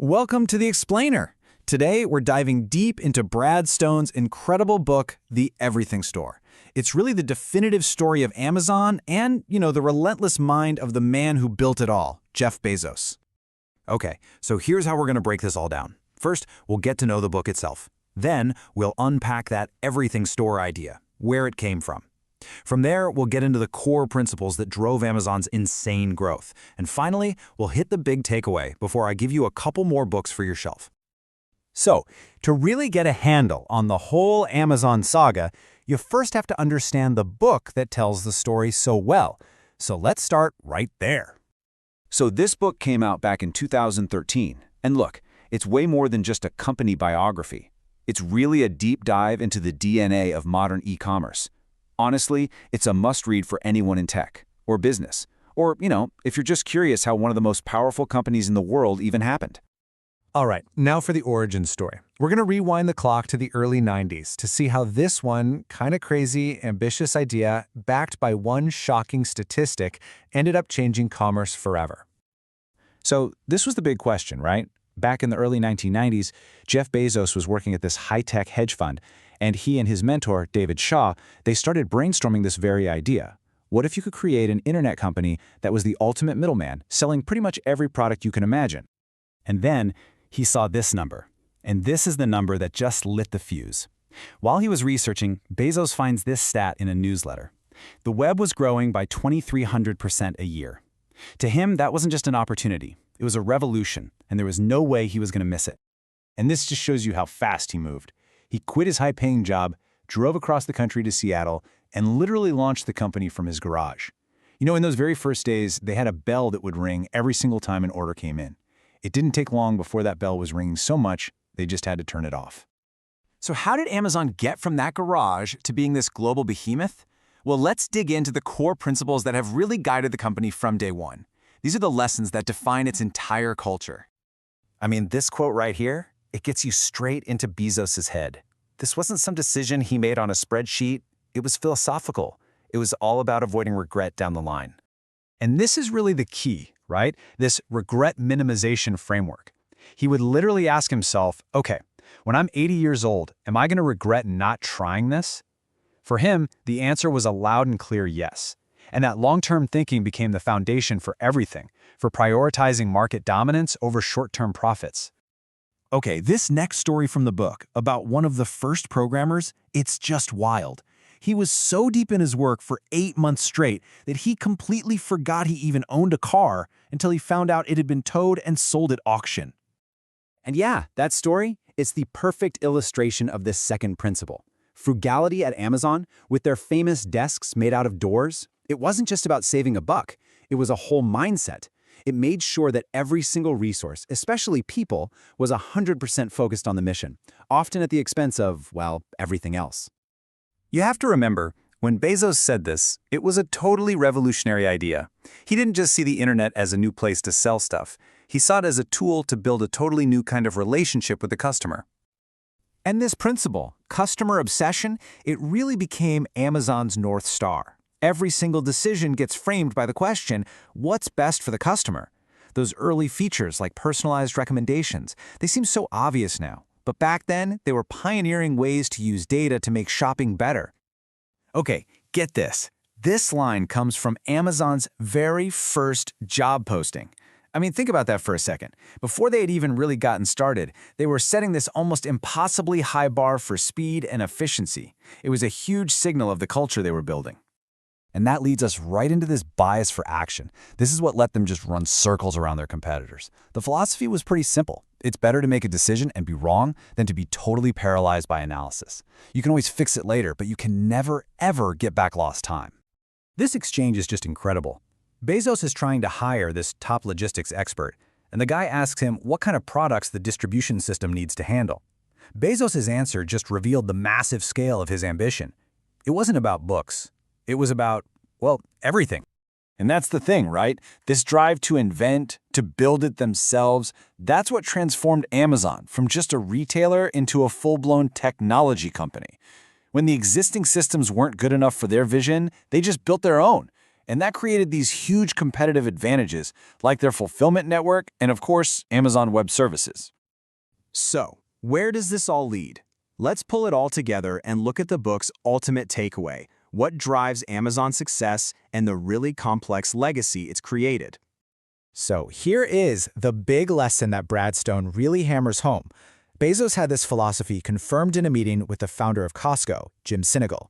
Welcome to The Explainer. Today, we're diving deep into Brad Stone's incredible book, The Everything Store. It's really the definitive story of Amazon and, the relentless mind of the man who built it all, Jeff Bezos. Okay, so here's how we're going to break this all down. First, we'll get to know the book itself. Then, we'll unpack that everything store idea, where it came from. From there, we'll get into the core principles that drove Amazon's insane growth. And finally, we'll hit the big takeaway before I give you a couple more books for your shelf. So, to really get a handle on the whole Amazon saga, you first have to understand the book that tells the story so well. So let's start right there. So this book came out back in 2013. And look, it's way more than just a company biography. It's really a deep dive into the DNA of modern e-commerce. Honestly, it's a must-read for anyone in tech or business, or, if you're just curious how one of the most powerful companies in the world even happened. All right, now for the origin story. We're going to rewind the clock to the early 90s to see how this one kind of crazy, ambitious idea, backed by one shocking statistic, ended up changing commerce forever. So this was the big question, right? Back in the early 1990s, Jeff Bezos was working at this high-tech hedge fund, and he and his mentor, David Shaw, they started brainstorming this very idea. What if you could create an internet company that was the ultimate middleman, selling pretty much every product you can imagine? And then he saw this number. And this is the number that just lit the fuse. While he was researching, Bezos finds this stat in a newsletter. The web was growing by 2,300% a year. To him, that wasn't just an opportunity. It was a revolution, and there was no way he was going to miss it. And this just shows you how fast he moved. He quit his high-paying job, drove across the country to Seattle, and literally launched the company from his garage. In those very first days, they had a bell that would ring every single time an order came in. It didn't take long before that bell was ringing so much, they just had to turn it off. So how did Amazon get from that garage to being this global behemoth? Well, let's dig into the core principles that have really guided the company from day one. These are the lessons that define its entire culture. This quote right here, it gets you straight into Bezos' head. This wasn't some decision he made on a spreadsheet. It was philosophical. It was all about avoiding regret down the line. And this is really the key, right? This regret-minimization framework. He would literally ask himself, okay, when I'm 80 years old, am I going to regret not trying this? For him, the answer was a loud and clear yes. And that long-term thinking became the foundation for everything, for prioritizing market dominance over short-term profits. Okay, this next story from the book, about one of the first programmers, it's just wild. He was so deep in his work for 8 months straight that he completely forgot he even owned a car until he found out it had been towed and sold at auction. And yeah, that story is the perfect illustration of this second principle. Frugality at Amazon, with their famous desks made out of doors, it wasn't just about saving a buck. It was a whole mindset. It made sure that every single resource, especially people, was 100% focused on the mission, often at the expense of, everything else. You have to remember, when Bezos said this, it was a totally revolutionary idea. He didn't just see the internet as a new place to sell stuff. He saw it as a tool to build a totally new kind of relationship with the customer. And this principle, customer obsession, it really became Amazon's North Star. Every single decision gets framed by the question, what's best for the customer? Those early features like personalized recommendations, they seem so obvious now. But back then, they were pioneering ways to use data to make shopping better. Okay, get this. This line comes from Amazon's very first job posting. Think about that for a second. Before they had even really gotten started, they were setting this almost impossibly high bar for speed and efficiency. It was a huge signal of the culture they were building. And that leads us right into this bias for action. This is what let them just run circles around their competitors. The philosophy was pretty simple. It's better to make a decision and be wrong than to be totally paralyzed by analysis. You can always fix it later, but you can never, ever get back lost time. This exchange is just incredible. Bezos is trying to hire this top logistics expert, and the guy asks him what kind of products the distribution system needs to handle. Bezos' answer just revealed the massive scale of his ambition. It wasn't about books. It was about, everything. And that's the thing, right? This drive to invent, to build it themselves, that's what transformed Amazon from just a retailer into a full-blown technology company. When the existing systems weren't good enough for their vision, they just built their own. And that created these huge competitive advantages, like their fulfillment network and, of course, Amazon Web Services. So, where does this all lead? Let's pull it all together and look at the book's ultimate takeaway, what drives Amazon's success and the really complex legacy it's created. So here is the big lesson that Brad Stone really hammers home. Bezos had this philosophy confirmed in a meeting with the founder of Costco, Jim Sinegal.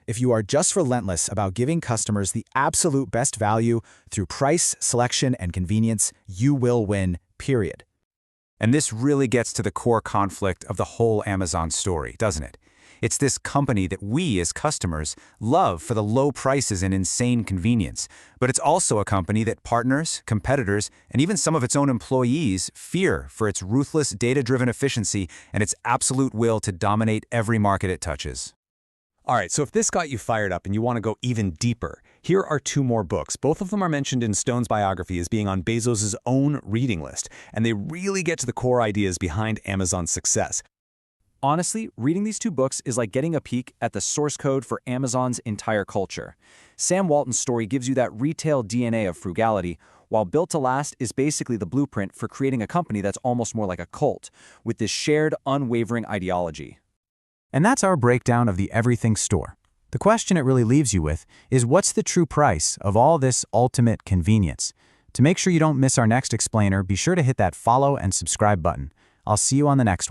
If you are just relentless about giving customers the absolute best value through price, selection, and convenience, you will win, period. And this really gets to the core conflict of the whole Amazon story, doesn't it? It's this company that we, as customers, love for the low prices and insane convenience. But it's also a company that partners, competitors, and even some of its own employees fear for its ruthless, data-driven efficiency and its absolute will to dominate every market it touches. All right, so if this got you fired up and you want to go even deeper, here are 2 more books. Both of them are mentioned in Stone's biography as being on Bezos' own reading list, and they really get to the core ideas behind Amazon's success. Honestly, reading these 2 books is like getting a peek at the source code for Amazon's entire culture. Sam Walton's story gives you that retail DNA of frugality, while Built to Last is basically the blueprint for creating a company that's almost more like a cult, with this shared, unwavering ideology. And that's our breakdown of the Everything Store. The question it really leaves you with is, what's the true price of all this ultimate convenience? To make sure you don't miss our next explainer, be sure to hit that follow and subscribe button. I'll see you on the next one.